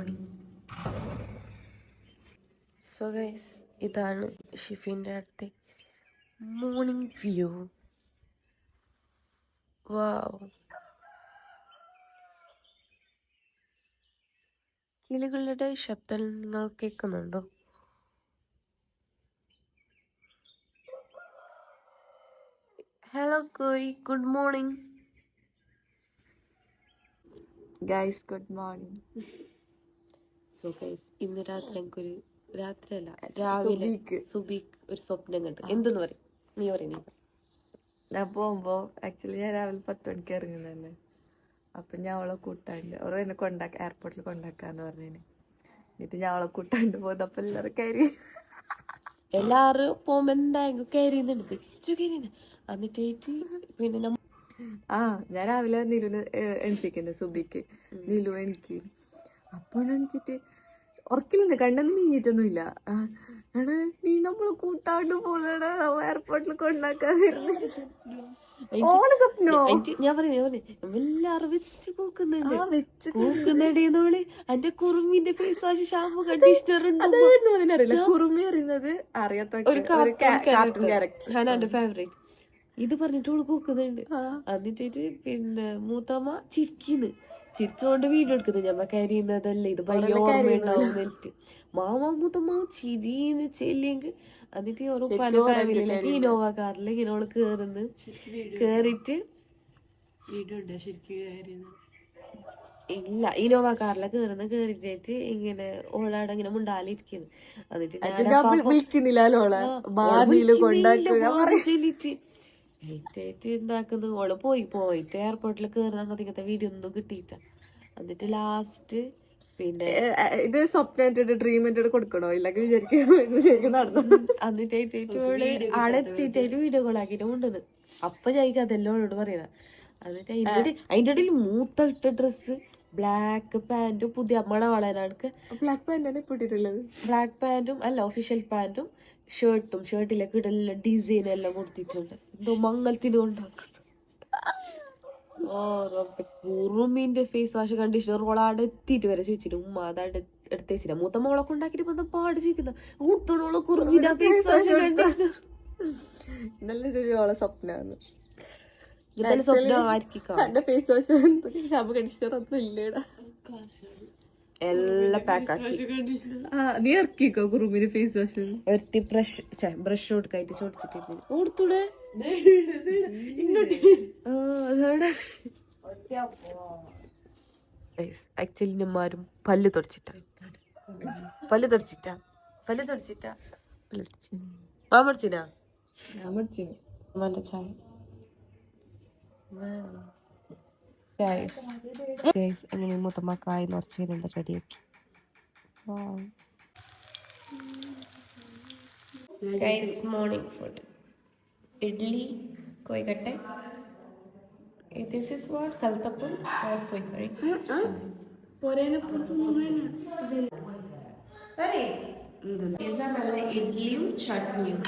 Morning. So guys, ഇതാണ് ഷിഫിൻ്റെ അടുത്ത് morning view. വാവ്, കിളികളുടെ ശബ്ദം നിങ്ങൾ കേൾക്കുന്നുണ്ടോ? ഹലോ കോയ്, good morning. Guys good morning. So guys, ഇന്ന് രാത്രി ഞങ്ങൾക്കൊരു രാത്രിയല്ല രാവിലെ സുബീക്ക് ഒരു സ്വപ്നം കണ്ടു. എന്തെന്ന് പറയും? നീ പറയും. ഞാൻ പോകുമ്പോ ആക്ച്വലി ഞാൻ രാവിലെ 10 മണിക്ക് ഇറങ്ങുന്നല്ലേ. അപ്പൊ ഞാൻ അവളെ കൂട്ടാണ്ട് അവർ എന്നെ എയർപോർട്ടിൽ കൊണ്ടാക്കാന്ന് പറഞ്ഞേന്. എന്നിട്ട് ഞാൻ അവളെ കൂട്ടാണ്ട് പോന്നപ്പോ എല്ലാരും കയറി. എല്ലാരും പോകുമ്പോ എന്തായാലും കയറിയുന്നുണ്ട്, വെച്ചു കയറിയ. എന്നിട്ട് പിന്നെ ഞാൻ രാവിലെ നിലുവിന് എണിപ്പിക്കുന്നത്, സുബിക്ക് നിലു എനിക്ക്. അപ്പോൾ എണിച്ചിട്ട് ഉറക്കിലുണ്ട്, കണ്ണൊന്നും മീഞ്ഞിട്ടൊന്നും ഇല്ല. നീ നമ്മളെ കൂട്ടാണ്ട് പോകണ എയർപോർട്ടിൽ കൊണ്ടാക്കാൻ വരുന്നത് ഞാൻ പറഞ്ഞു എല്ലാരും വെച്ച് കൂക്കുന്നുണ്ടോള്. എന്റെ കുറുമിന്റെ ഫേസ് വാഷ്, ഷാമ്പു, കണ്ടീഷണർ അറിയില്ല. കുറുമി അറിയുന്നത് അറിയാത്ത ഒരു കാർട്ടൂൺ ഫേവറേറ്റ്. ഇത് പറഞ്ഞിട്ട് കൂക്കുന്നുണ്ട്. എന്നിട്ട് പിന്നെ മൂത്തമ്മ ചിരിച്ചോണ്ട് വീഡിയോ എടുക്കുന്നത്. ഞമ്മ കരിയുന്നതല്ലേ, ഇത് ഭയങ്കര ഓർമ്മയുണ്ടാവും എന്നിട്ട് മാമ മൂത്തമ്മ ചിരിന്ന് ചെല്ലിയെങ്കിൽ. എന്നിട്ട് ഒരു പല ഫാമിലിയിലേക്ക് ഇനോവ കാറിൽ ഇങ്ങനെ ഓള് കേറിട്ട് ഇല്ല, ഇനോവ കാറിലെ കേറിട്ട് ഇങ്ങനെ ഓളാടെ ഇങ്ങനെ മുണ്ടാലിരിക്കുന്നു. എന്നിട്ട് എന്താക്കുന്നത്, ഓള് പോയിട്ട് എയർപോർട്ടിൽ കയറുന്ന അങ്ങനത്തെ വീഡിയോ ഒന്നും കിട്ടിയിട്ട. എന്നിട്ട് ലാസ്റ്റ് പിന്നെ ഇത് സ്വപ്നം ഡ്രീം കൊടുക്കണോ ഇല്ലെങ്കിൽ വിചാരിക്കും നടന്നു. എന്നിട്ട് ആടെ എത്തിയിട്ടായിട്ട് വീഡിയോ കോൾ ആക്കിയിട്ട് കൊണ്ടുവന്ന്. അപ്പൊ ഞാൻ അതെല്ലാം ഓളോട് പറയുന്ന. എന്നിട്ട് അതിന്റെ ഇടയിൽ മൂത്ത ഇട്ട ഡ്രസ്സ്, ബ്ലാക്ക് പാന്റും, പുതിയ മണവാളനാൾക്ക് ബ്ലാക്ക് പാന്റാണ് ഇട്ടിട്ടുള്ളത്. ബ്ലാക്ക് പാന്റും അല്ല, ഒഫീഷ്യൽ പാന്റും ഷർട്ടിലേക്ക് ഇടെല്ലാം ഡിസൈൻ എല്ലാം കൊടുത്തിട്ടുണ്ട്. എന്തോ മംഗലത്തിന് കൊണ്ടാക്കും. കുറുമിന്റെ ഫേസ് വാഷ്, കണ്ടീഷണർ ഓളാടെ എത്തിയിട്ട് വരെ ചോദിച്ചിട്ട് ഉമ്മ അതായിട്ട് എടുത്ത് വെച്ചില്ല. മൂത്ത മോളെ കൊണ്ടാക്കിട്ട് വന്ന പാട് ചോദിക്കുന്ന ഊട്ടോളെ കുറുമിന്റെ ഫേസ് വാഷ്, കണ്ടീഷണർ. നല്ലൊരു സ്വപ്നാണ്. എന്റെ ഫേസ് വാഷ്, ഷാമ്പു, കണ്ടീഷണർ ഒന്നും ഇല്ലടാ. എല്ലാം പാക്കാക്കി. നീ ഇറക്കിക്കോ കുറുമിന് ഫേസ് വാഷ്. ഒരുത്തി ബ്രഷ് കൊടുക്കായിട്ട് ചോദിച്ചിട്ട് ഓടുത്തൂടെ ആക്ച്വലി നമ്മാരും പല്ല് തുടച്ചിട്ടാ മാമടിച്ചിനാ ചായ. അങ്ങനെ മൊത്തമാ കായ് നിറച്ചുണ്ട്, റെഡിയാക്കി. മോർണിംഗ് ഫുഡ് ഇഡ്ലി, കോഴിക്കട്ടെ. This is what kaltapum or koi curry. Pizza നല്ല ഇഡ്ലിയും ചട്നിയും.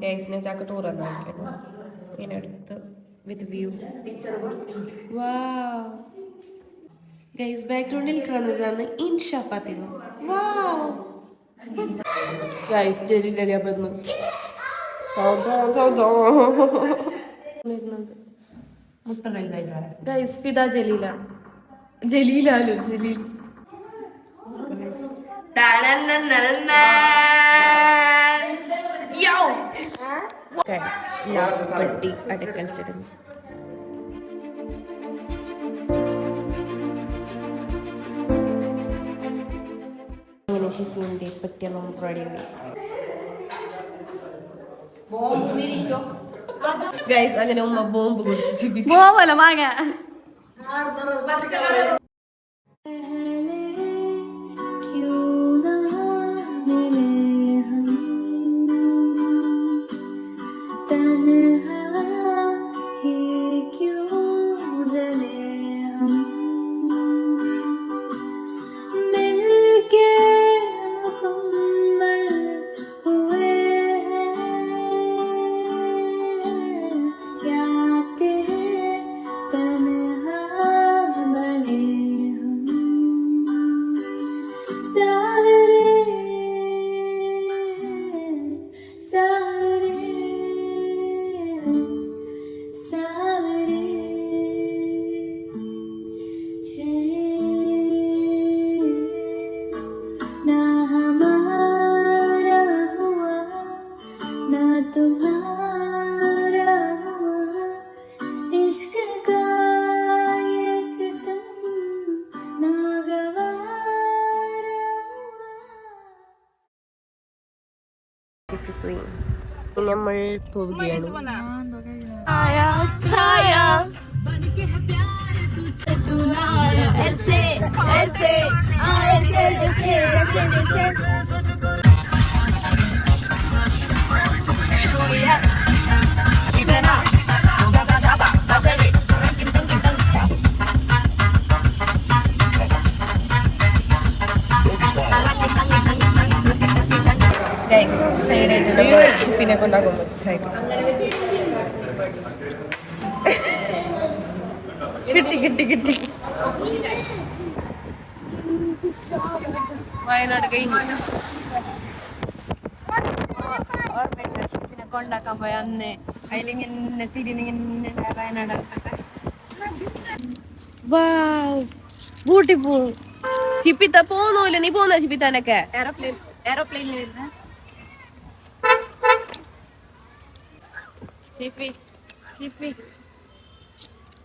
ഗൈസിനെ ചാക്ക് ടൂർ ഇങ്ങനെ എടുത്ത് വിത്ത് വ്യൂ. വാവ് ഗൈസ്, ബാക്ക്ഗ്രൗണ്ടിൽ കാണുന്നതാണ് ഇൻഷ ഫാത്തിമ. വാവ് ഗൈസ്, ജലീലി അബന്ന് ഗൈസ്, ഫിദ ജലീലാലു ജലീൽ. പെട്ടി അടുക്കൽ ചടങ്ങ്. അങ്ങനെ ഷിഫിന്റെ പെട്ടിയെല്ലാം റെഡിയായി. ഗൈസ്, അങ്ങനെ ഉമ്മ ബോംബ് കൊടുത്തു. നമ്മൾ പോവുകയാണ്. ഷിപ്പിനെ കൊണ്ടാകുമ്പോ കിട്ടി വയനാട് കഴിഞ്ഞു. ഷിപ്പിനെ കൊണ്ടാക്കാൻ പോയ അന്ന് അതിലിങ്ങനെ തിരിഞ്ഞിങ്ങനെ വയനാട് ബൂട്ടി പോവും. ഷിപ്പിത്ത പോന്നൂല്ല, നീ പോന്ന ഷിപ്പിത്താനൊക്കെ എയറോപ്ലെയിനിലിരുന്ന്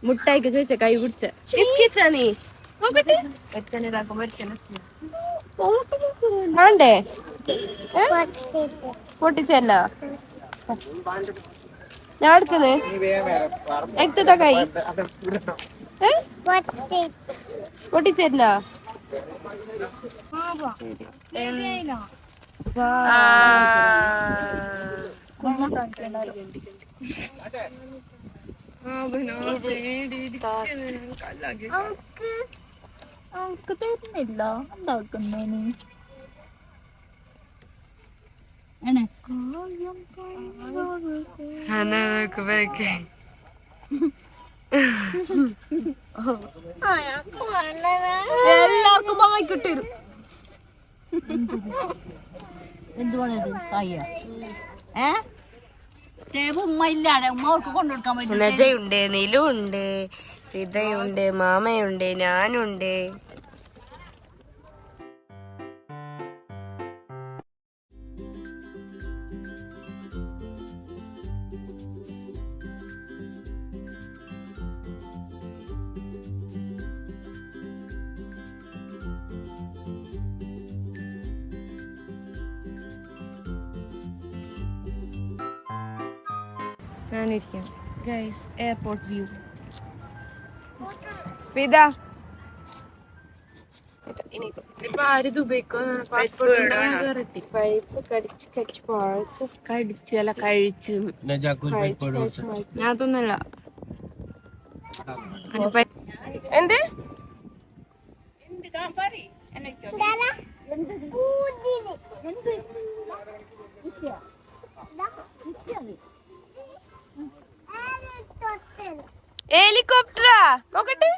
മുട്ടായിക്ക് ചോദിച്ച കൈ പിടിച്ച നീ വേണ്ടേ പൊട്ടിച്ചെന്നാ ഞാൻ എടുക്കുന്നേ എത്തതാ കൈ പൊട്ടിച്ചെന്നാ തരുന്നില്ല എന്താക്കുന്നേന് എല്ലാവർക്കും വാങ്ങിക്കിട്ടു. എന്തുവാണിത് കായ ഉമ്മ ഇല്ലാതെ ഉമ്മ അവർക്ക് കൊണ്ടുകൊടുക്കാൻ പറ്റും. നജയുണ്ട്, നിലുണ്ട്, വിതയുണ്ട്, മാമയുണ്ട്, ഞാനുണ്ട്. ഞാനിരിക്കാം. Guys, airport view. ഇതാ കടിച്ചല്ല കഴിച്ച് ഞാൻ തിന്നില്ല. എന്ത് ഹെലികോപ്റ്ററാ നോക്കട്ടെ.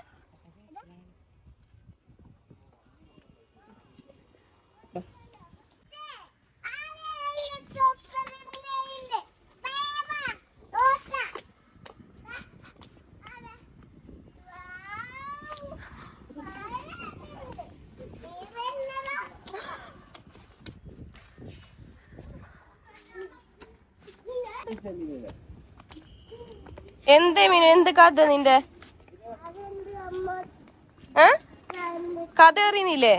എന്തേ മീനു, എന്ത് കഥ നിന്റെ? കഥ അറിയുന്നില്ലേ?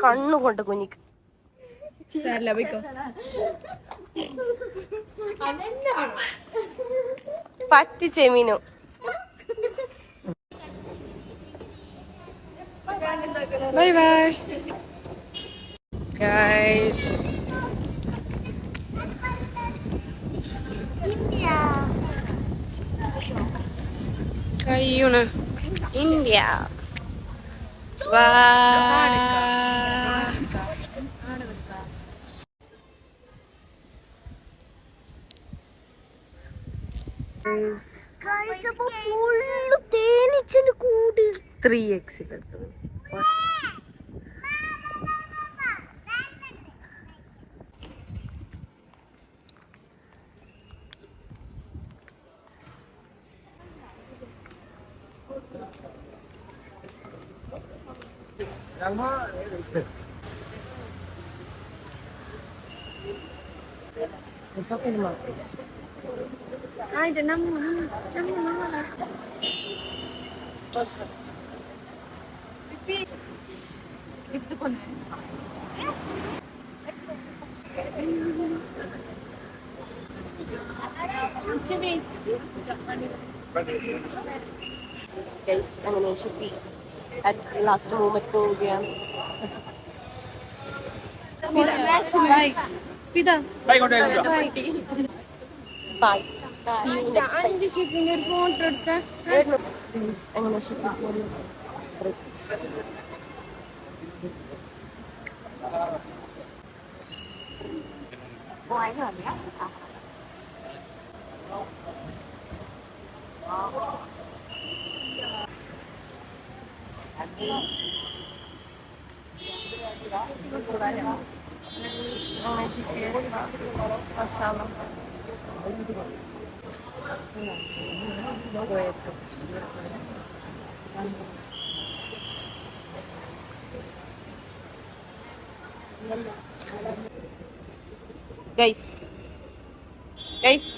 കണ്ണുകൊണ്ട് കുഞ്ഞിക്ക് പറ്റിച്ചേ മീനു. Bye bye guys. കഴിയണ ഇന്ത്യ തേനീച്ചന്റെ കൂട് 3x. ഗൈസ് അങ്ങനെ ഷിപ്പി അറ്റ് ലാസ്റ്റ് മൂമെന്റ് പോവുകയാണ്. Bye, see you next time. അങ്ങനെ ഷിപ്പി പോകുന്നു. Guys guys